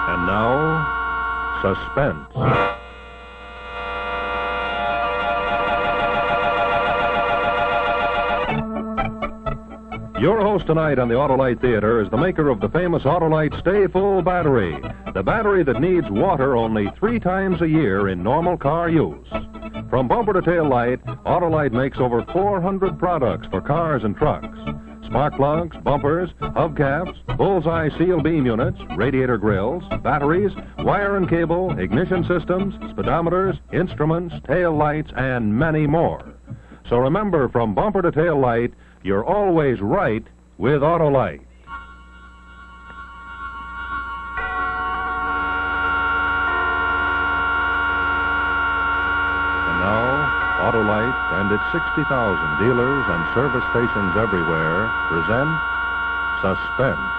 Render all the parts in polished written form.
And now, Suspense. Your host tonight on the Autolite Theater is the maker of the famous Autolite Stay Full battery, the battery that needs water only 3 times a year in normal car use. From bumper to tail light, Autolite makes over 400 products for cars and trucks. Spark plugs, bumpers, hubcaps, bullseye seal beam units, radiator grills, batteries, wire and cable, ignition systems, speedometers, instruments, tail lights, and many more. So remember, from bumper to tail light, you're always right with Autolite. And now, Autolite and its 60,000 dealers and service stations everywhere present Suspense.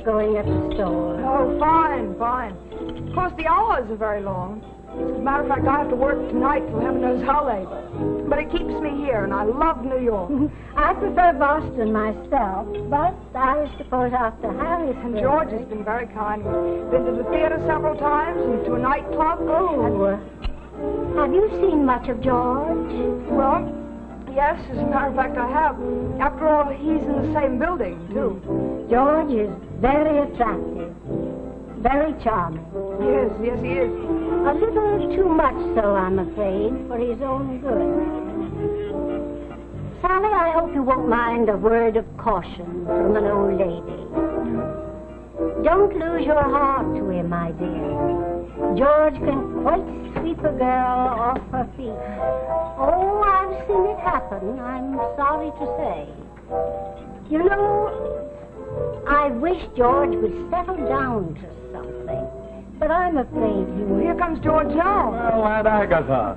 Going at the store. Oh, fine. Of course, the hours are very long. As a matter of fact, I have to work tonight till heaven knows how late. But it keeps me here, and I love New York. I prefer Boston myself, but I suppose after Harry's... And George has been very kind. We've been to the theater several times and to a nightclub. Oh, have you seen much of George? Well, yes, as a matter of fact, I have. After all, he's in the same building, too. George is very attractive, very charming. Yes, he is. A little too much so, I'm afraid, for his own good. Sally, I hope you won't mind a word of caution from an old lady. Don't lose your heart to him, my dear. George can quite sweep a girl off her feet. Oh, I've seen it happen, I'm sorry to say. You know, I wish George would settle down to something, but I'm afraid he will. Here comes George now. Well, Aunt Agatha,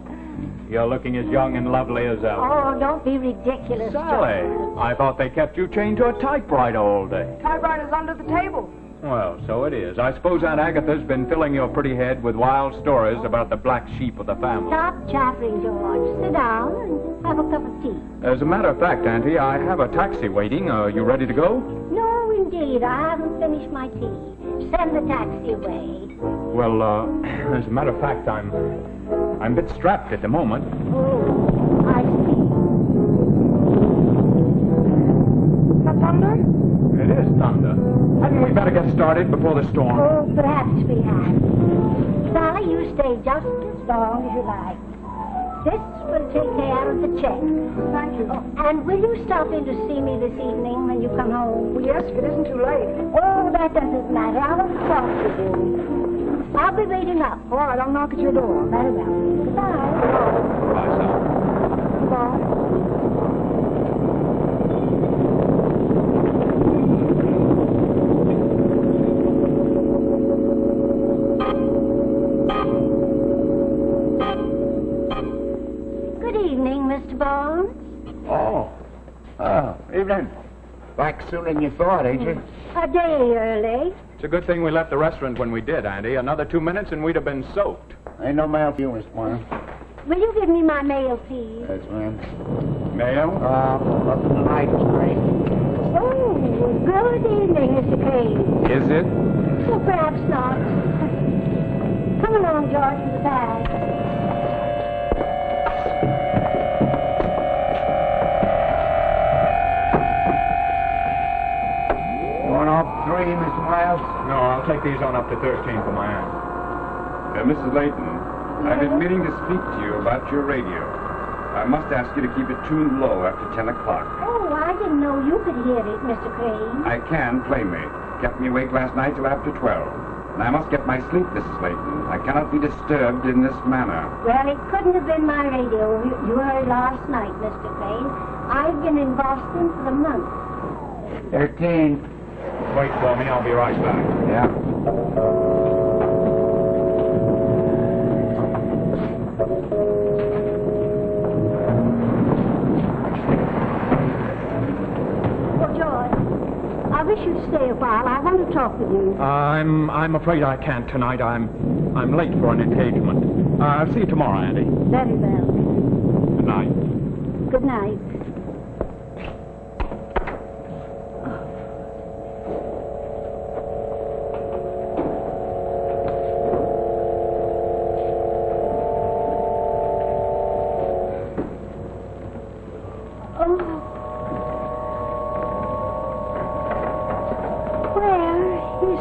you're looking as young and lovely as ever. Oh, don't be ridiculous, Sally, George. I thought they kept you chained to a typewriter all day. Typewriter's under the table. Well, so it is. I suppose Aunt Agatha's been filling your pretty head with wild stories about the black sheep of the family. Stop chattering, George. Sit down and have a cup of tea. As a matter of fact, Auntie, I have a taxi waiting. Are you ready to go? No, indeed. I haven't finished my tea. Send the taxi away. Well, as a matter of fact, I'm a bit strapped at the moment. Oh, I see. Is that thunder? It is thunder. Hadn't we better get started before the storm? Oh, perhaps we had. Sally, you stay just as long as you like. This will take care of the check. Thank you. Oh, and will you stop in to see me this evening when you come home? Well, yes, if it isn't too late. Oh, that doesn't matter. I want to talk to you. I'll be waiting up. All right, I'll knock at your door. Very well. Goodbye. Bye, Sally. Goodbye. Mr. Barnes? Oh, evening. Back sooner than you thought, ain't you? A day early. It's a good thing we left the restaurant when we did, Auntie. Another 2 minutes and we'd have been soaked. Ain't no mail for you, Miss Warren. Will you give me my mail, please? Yes, ma'am. Mail? Nothing tonight, Crane. Oh, good evening, Mr. Crane. Is it? Well, perhaps not. Come along, George, with the bag. Three, Mr. Miles? No, I'll take these on up to 13 for my aunt. Mrs. Layton, I've been meaning to speak to you about your radio. I must ask you to keep it tuned low after 10 o'clock. Oh, I didn't know you could hear it, Mr. Crane. I can, plainly. Kept me awake last night till after 12. And I must get my sleep, Mrs. Layton. I cannot be disturbed in this manner. Well, it couldn't have been my radio you heard last night, Mr. Crane. I've been in Boston for a month. 13. Wait for me, I'll be right back. Yeah. Oh, George, I wish you'd stay a while. I want to talk with you. I'm afraid I can't tonight. I'm late for an engagement. I'll see you tomorrow, Andy. Very well. Good night. Good night.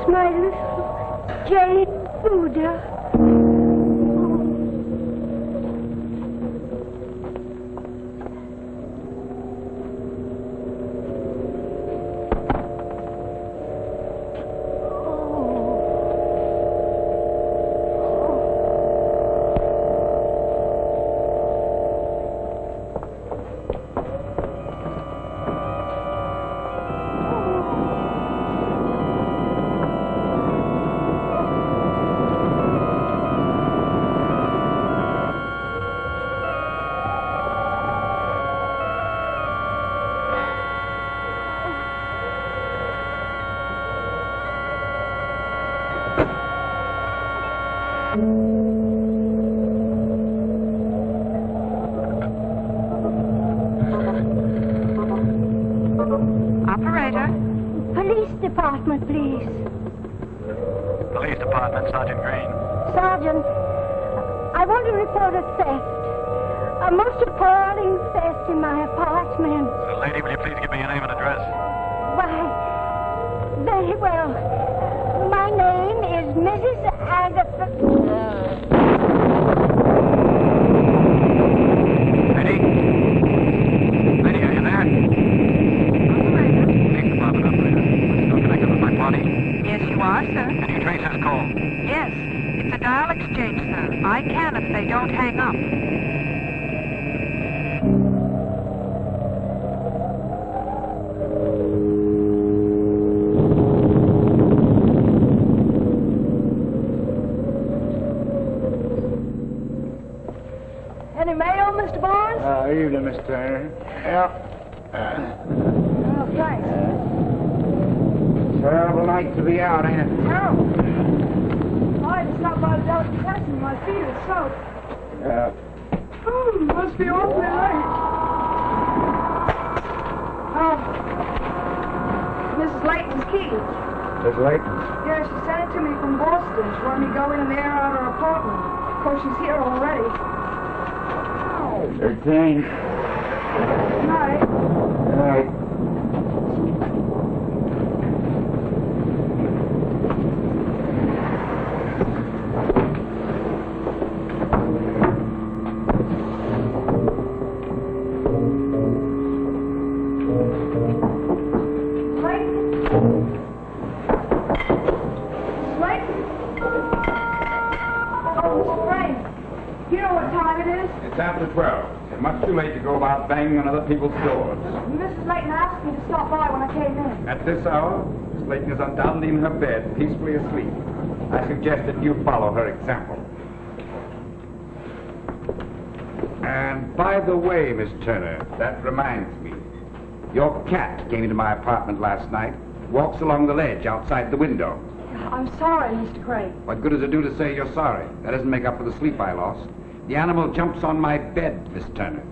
My little jade Buddha. Operator? Police department, please. Police department, Sergeant Green. Sergeant, I want to report a theft. A most appalling theft in my apartment. Lady, will you please give me your name and address? Why, very well. My name is Mrs. Agatha. Lady? Lady, are you there? Police department operator. Still connected with my party? Yes, you are, sir. Can you trace his call? Yes. It's a dial exchange, sir. I can if they don't hang up. Any mail, Mr. Barnes? Evening, Miss Turner. Yeah. Oh, thanks. Terrible night to be out, ain't it? Terrible. I just stopped by the delicatessen. My feet are soaked. Yeah. Oh, must be awfully late. Oh, Mrs. Layton's key. Miss Layton. Yeah, she sent it to me from Boston. She wanted me to go in and air out her apartment. Of course, she's here already. 13. Good night. All right. After 12. It's much too late to go about banging on other people's doors. Mrs. Layton asked me to stop by when I came in. At this hour, Miss Layton is undoubtedly in her bed, peacefully asleep. I suggest that you follow her example. And by the way, Miss Turner, that reminds me. Your cat came into my apartment last night, walks along the ledge outside the window. I'm sorry, Mr. Craig. What good does it do to say you're sorry? That doesn't make up for the sleep I lost. The animal jumps on my bed, Miss Turner.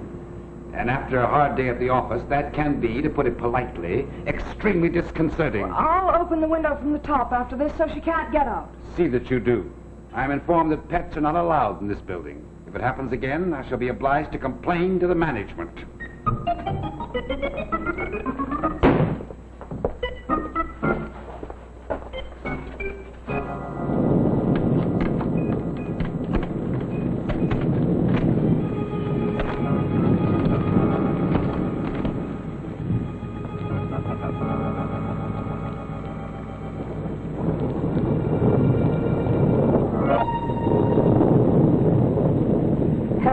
And after a hard day at the office, that can be, to put it politely, extremely disconcerting. I'll open the window from the top after this so she can't get out. See that you do. I'm informed that pets are not allowed in this building. If it happens again, I shall be obliged to complain to the management.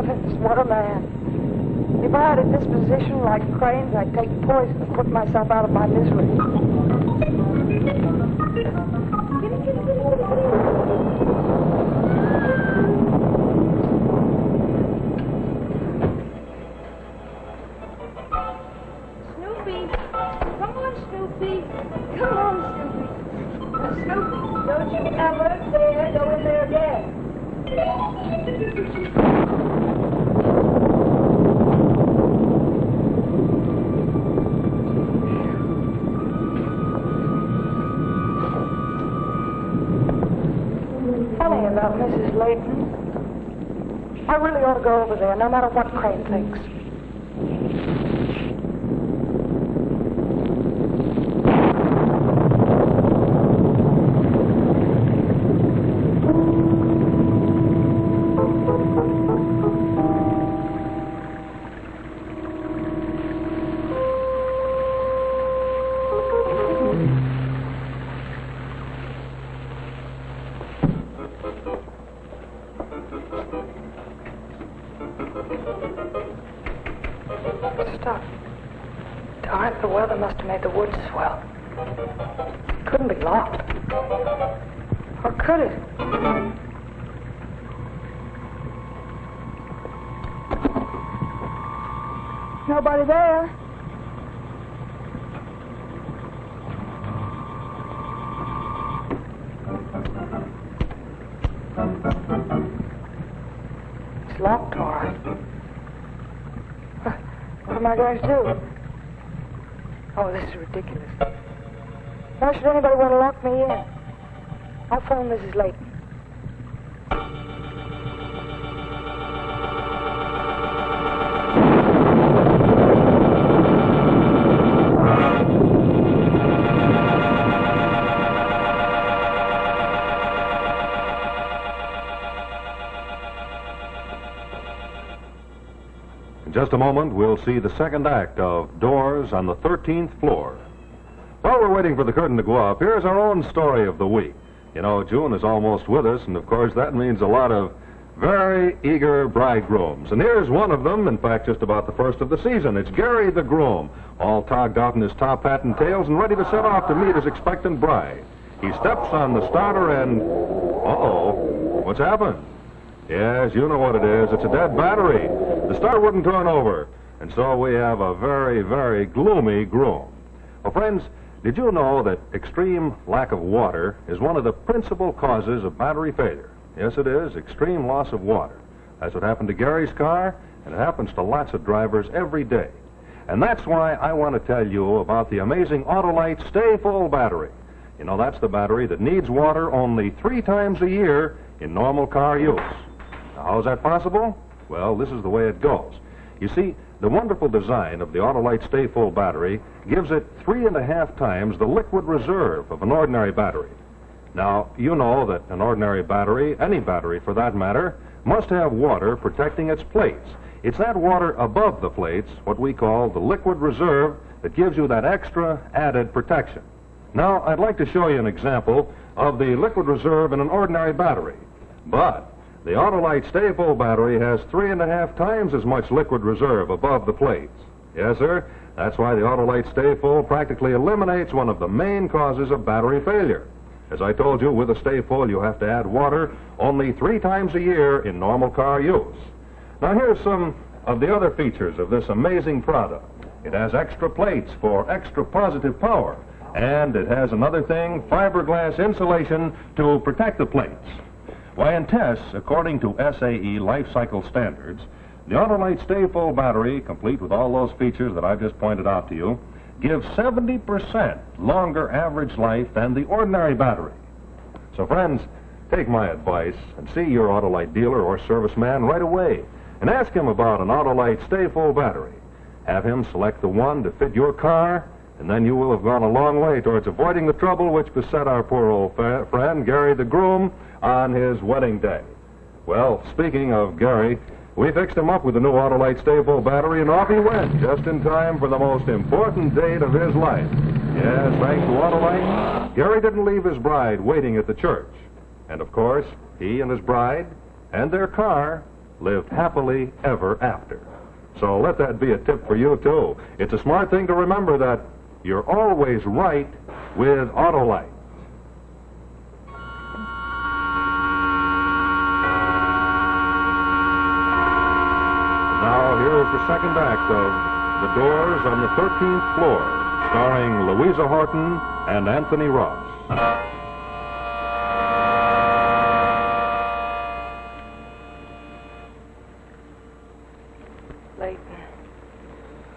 Heavens, what a man. If I had a disposition like Crane's, I'd take poison to put myself out of my misery. Snoopy! Come on, Snoopy! Come on, Snoopy! Snoopy, don't you ever dare go in there again! Funny about Mrs. Layton. I really ought to go over there, no matter what Crane thinks. Stop. Darn, the weather must have made the woods swell. It couldn't be locked. Or could it? Nobody there. It's locked, all right. What am I going to do? Oh, this is ridiculous. Why should anybody want to lock me in? I'll phone Mrs. Layton. In just a moment, we'll see the second act of Doors on the 13th Floor. While we're waiting for the curtain to go up, here's our own story of the week. You know, June is almost with us, and of course that means a lot of very eager bridegrooms. And here's one of them, in fact, just about the first of the season. It's Gary the groom, all togged out in his top hat and tails and ready to set off to meet his expectant bride. He steps on the starter and... Uh-oh, what's happened? Yes, you know what it is. It's a dead battery. The starter wouldn't turn over. And so we have a very, very gloomy groom. Well, friends, did you know that extreme lack of water is one of the principal causes of battery failure? Yes, it is. Extreme loss of water. That's what happened to Gary's car, and it happens to lots of drivers every day. And that's why I want to tell you about the amazing Autolite Stay Full battery. You know, that's the battery that needs water only 3 times a year in normal car use. Now, how is that possible? Well, this is the way it goes. You see, the wonderful design of the Autolite Stay Full battery gives it 3.5 times the liquid reserve of an ordinary battery. Now, you know that an ordinary battery, any battery for that matter, must have water protecting its plates. It's that water above the plates, what we call the liquid reserve, that gives you that extra added protection. Now, I'd like to show you an example of the liquid reserve in an ordinary battery. But the Autolite Stay Full battery has 3.5 times as much liquid reserve above the plates. Yes, sir. That's why the Autolite Stay Full practically eliminates one of the main causes of battery failure. As I told you, with a Stay Full, you have to add water only 3 times a year in normal car use. Now, here's some of the other features of this amazing product. It has extra plates for extra positive power, and it has another thing, fiberglass insulation to protect the plates. Why, in tests, according to SAE life cycle standards, the Autolite Stay Full battery, complete with all those features that I've just pointed out to you, gives 70% longer average life than the ordinary battery. So, friends, take my advice and see your Autolite dealer or serviceman right away and ask him about an Autolite Stay Full battery. Have him select the one to fit your car, and then you will have gone a long way towards avoiding the trouble which beset our poor old friend, Gary the groom, on his wedding day. Well, speaking of Gary, we fixed him up with the new Autolite Stay Full battery, and off he went, just in time for the most important date of his life. Yes, thanks to Autolite, Gary didn't leave his bride waiting at the church. And of course, he and his bride and their car lived happily ever after. So let that be a tip for you, too. It's a smart thing to remember that you're always right with Autolite. Now, here's the second act of The Doors on the 13th Floor, starring Louisa Horton and Anthony Ross.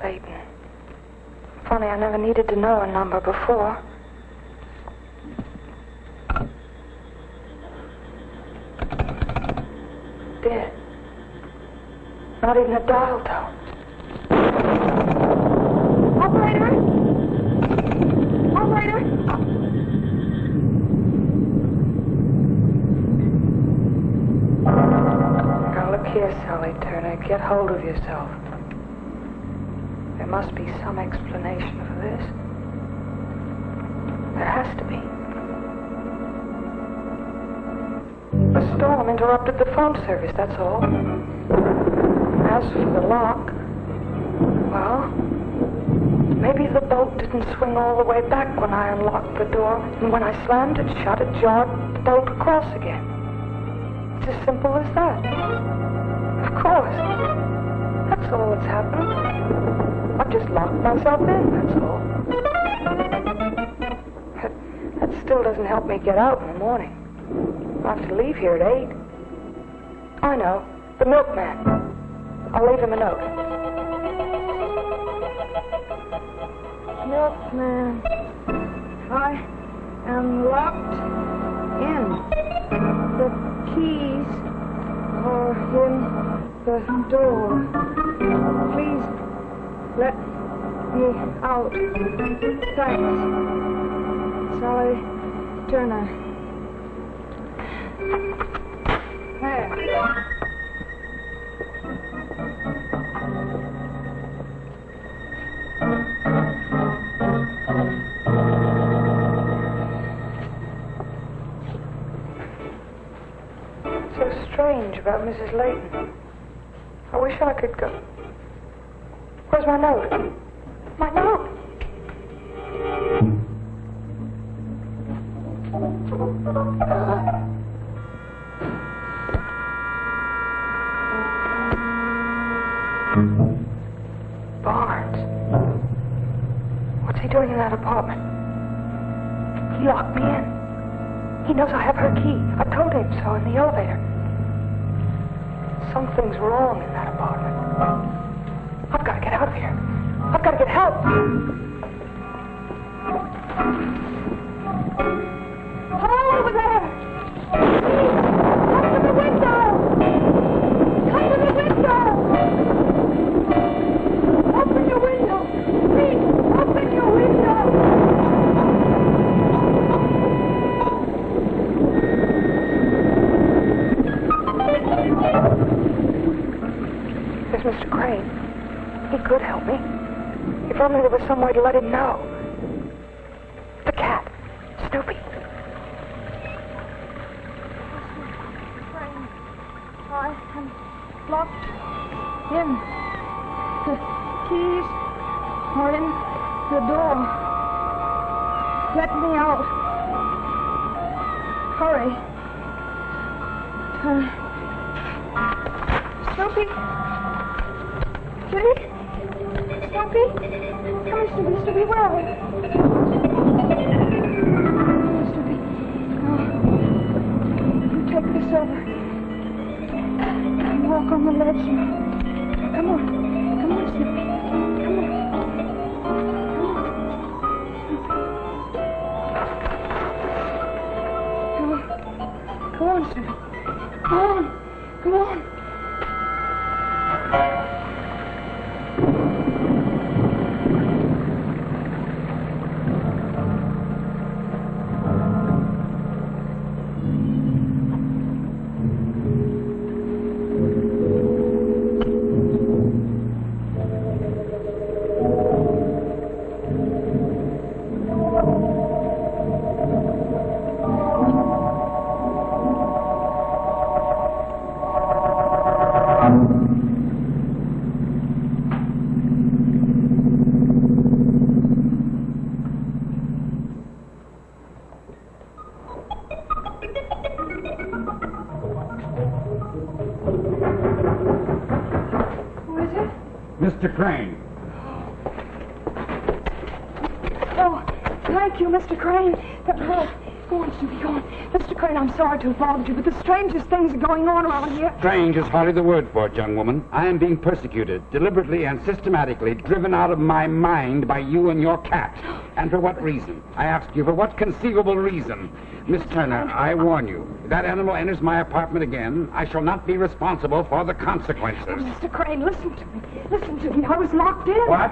Leighton. Funny, I never needed to know a number before. Dead. Not even a dial tone. Operator! Operator! Now look here, Sally Turner. Get hold of yourself. There must be some explanation for this. There has to be. A storm interrupted the phone service, that's all. As for the lock, well, maybe the bolt didn't swing all the way back when I unlocked the door, and when I slammed it shut, it jarred the bolt across again. It's as simple as that. Of course. That's all that's happened. I've just locked myself in, that's all. That still doesn't help me get out in the morning. I have to leave here at 8. I know. The milkman. I'll leave him a note. Milkman, I am locked in. The keys are in the door. Please let me out. Thanks. Sally Turner. There. So strange about Mrs. Leighton. I wish I could go. Where's my note? My note! Barnes. What's he doing in that apartment? He locked me in. He knows I have her key. I told him so in the elevator. Something's wrong in that apartment. I've got to get out of here. I've got to get help. Hello over there! Please, come to the window! Come to the window! Open your window! Please, open your window! There's Mr. Crane. He could help me. If only there was some way to let him know. The cat. Snoopy. I am locked in. The keys are in the door. Let me out. Hurry. Snoopy? Kitty? Snoopy? Come here, Snoopy. Snoopy, where are you? Snoopy. Oh. You take this over. Walk on the ledge. Come on. Come on, Snoopy. Come on. Come on, Snoopy. Come on. Come on. Mr. Crane. Oh, thank you, Mr. Crane. Go on, Snoopy, go on. Mr. Crane, I'm sorry to have bothered you, but the strangest things are going on around here. Strange is hardly the word for it, young woman. I am being persecuted, deliberately and systematically driven out of my mind by you and your cat. And for what reason? I ask you, for what conceivable reason? Miss Turner, I warn you, if that animal enters my apartment again, I shall not be responsible for the consequences. Oh, Mr. Crane, listen to me. Listen to me. I was locked in. What?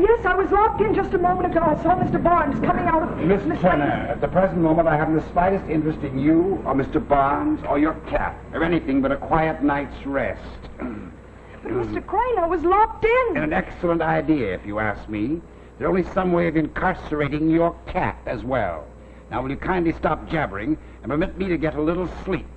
Yes, I was locked in just a moment ago. I saw Mr. Barnes coming out of... Miss Turner, at the present moment I haven't the slightest interest in you or Mr. Barnes or your cat or anything but a quiet night's rest. But Mr. Crane, I was locked in. An excellent idea, if you ask me. There's only some way of incarcerating your cat as well. Now, will you kindly stop jabbering and permit me to get a little sleep?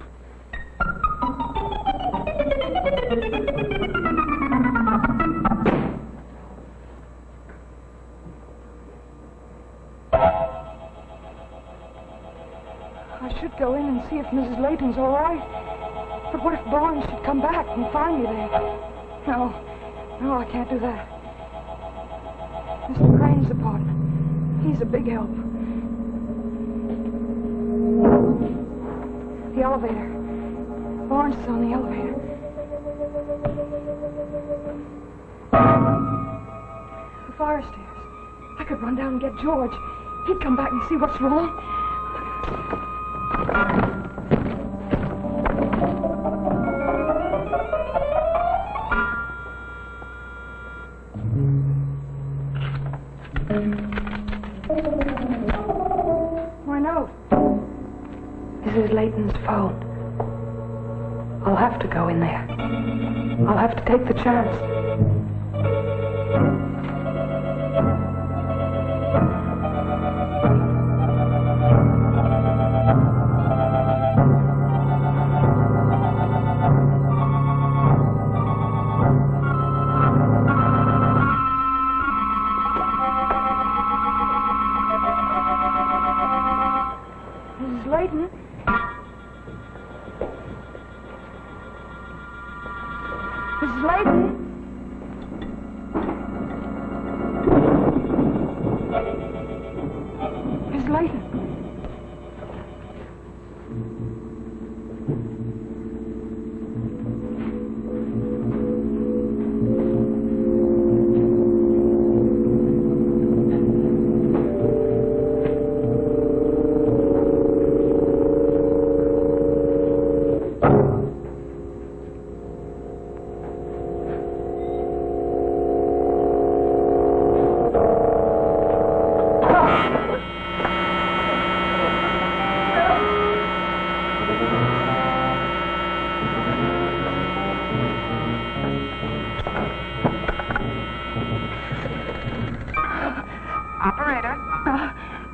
I should go in and see if Mrs. Layton's all right. But what if Barnes should come back and find me there? No, I can't do that. Mr. Crane's apartment. He's a big help. The elevator. Barnes is on the elevator. The fire stairs. I could run down and get George. He'd come back and see what's wrong. My note. Mrs. Layton's phone. I'll have to go in there. I'll have to take the chance. Mrs. Layton? Mrs. Layton? Mrs. Layton? Operator.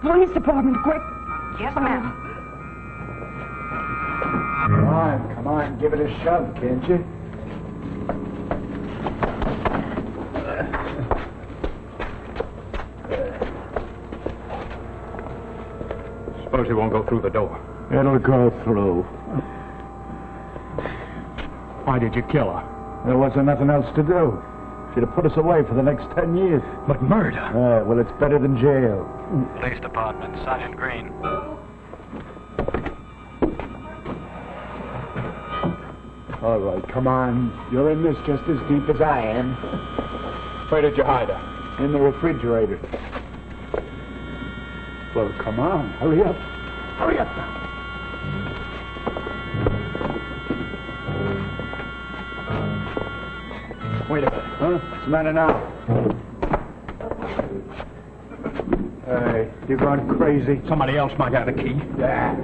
Police department, quick. Yes, ma'am. Come on, give it a shove, can't you? Suppose he won't go through the door. It'll go through. Why did you kill her? There wasn't nothing else to do. She'd have put us away for the next 10 years. But murder? Well, it's better than jail. Police Department, Sergeant Green. All right, come on. You're in this just as deep as I am. Where did you hide her? In the refrigerator. Well, come on. Hurry up. Hurry up now. Wait a minute. Huh? What's the matter now? Hey, you're going crazy. Somebody else might have the key. Yeah.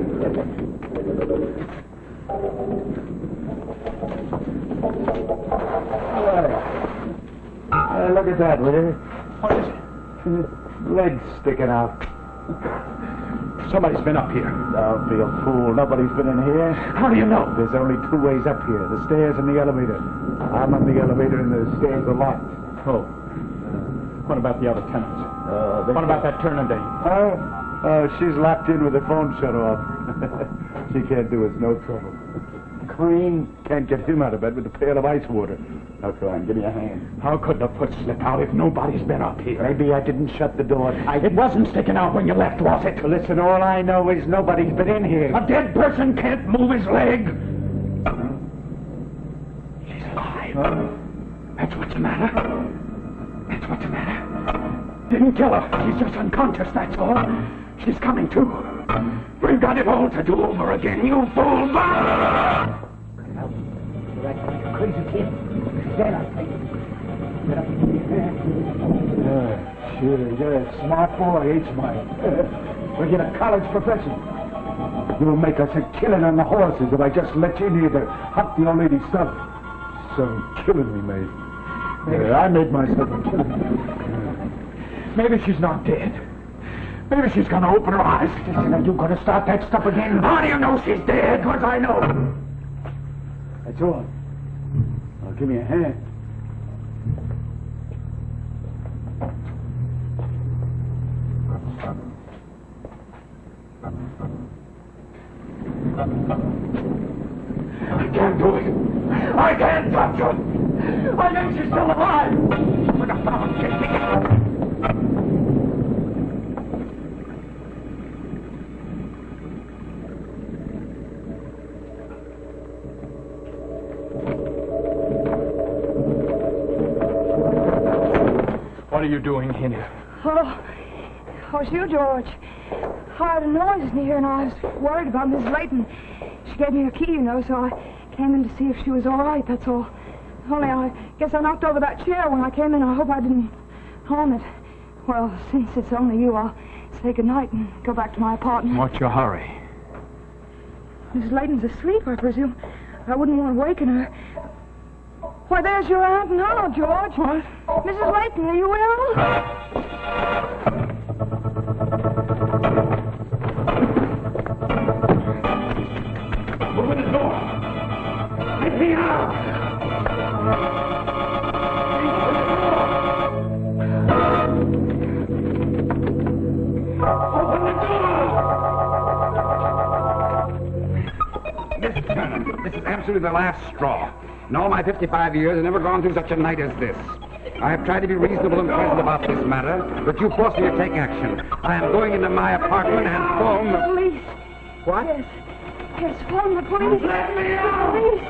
Look at that, will you? What is it? Legs sticking out. Somebody's been up here. Don't be a fool. Nobody's been in here. How do you know? There's only two ways up here, the stairs and the elevator. I'm on the elevator and the stairs are locked. Oh. What about the other tenants? What about that Turner dame? She's locked in with her phone shut off. She can't do us no trouble. clean. Can't get him out of bed with a pail of ice water. Now, come on, give me a hand. How could the foot slip out if nobody's been up here? Maybe I didn't shut the door tight. It wasn't sticking out when you left, was it? Well, listen, all I know is nobody's been in here. A dead person can't move his leg. She's alive. That's what's the matter. That's what's the matter. Didn't kill her. She's just unconscious, that's all. She's coming to. We've got it all to do over again, you fool! Get out. You're acting like a crazy kid. Stand up. Get up and give me a hand. Sure, you're a smart boy, ain't you, Mike? We'll get a college professor. You'll make us a killing on the horses if I just let you in here to hunt the old lady's stuff. Some killing we made. Yeah, I made myself a killing. Maybe she's not dead. Maybe she's gonna open her eyes. Listen, are you gonna start that stuff again? How do you know she's dead? Because I know. That's all. Now, give me a hand. I can't do it. I can't touch her. I think she's still alive. Look at that. What are you doing here? Oh, it's you, George. I heard a noise in here, and I was worried about Miss Layton. She gave me her key, you know, so I came in to see if she was all right, that's all. Only I guess I knocked over that chair when I came in. I hope I didn't harm it. Well, since it's only you, I'll say goodnight and go back to my apartment. What's your hurry? Miss Layton's asleep, I presume. I wouldn't want to waken her. Why, there's your Aunt now, George. What? Mrs. Layton, are you ill? Open the door. Let me out. Open the door. Mr. Turner, this is absolutely the last straw. In all my 55 years, I've never gone through such a night as this. I have tried to be reasonable and pleasant about this matter, but you forced me to take action. I am going into my apartment and phone the... Police. What? Yes. Yes, phone the police. Let me out. Police.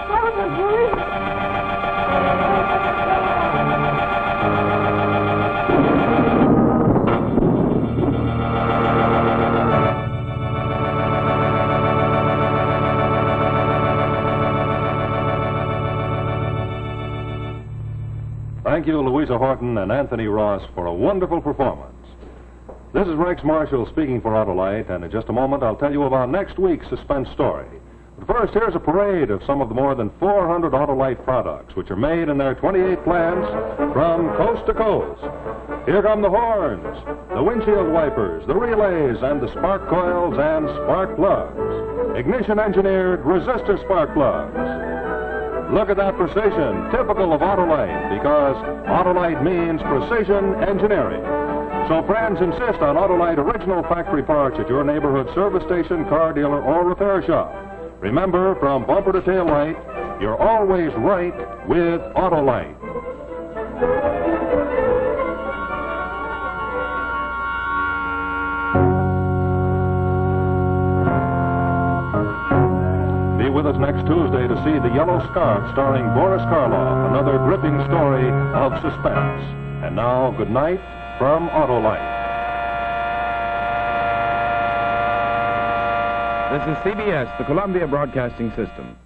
Phone the police. Thank you, Louisa Horton and Anthony Ross, for a wonderful performance. This is Rex Marshall speaking for Autolite, and in just a moment I'll tell you about next week's suspense story. But first, here's a parade of some of the more than 400 Autolite products, which are made in their 28 plants from coast to coast. Here come the horns, the windshield wipers, the relays, and the spark coils and spark plugs. Ignition-engineered resistor spark plugs. Look at that precision, typical of Autolite, because Autolite means precision engineering. So friends, insist on Autolite original factory parts at your neighborhood service station, car dealer, or repair shop. Remember, from bumper to tail light, you're always right with Autolite. With us next Tuesday to see The Yellow Scarf starring Boris Karloff, another gripping story of suspense. And now, good night from Autolite. This is CBS, the Columbia Broadcasting System.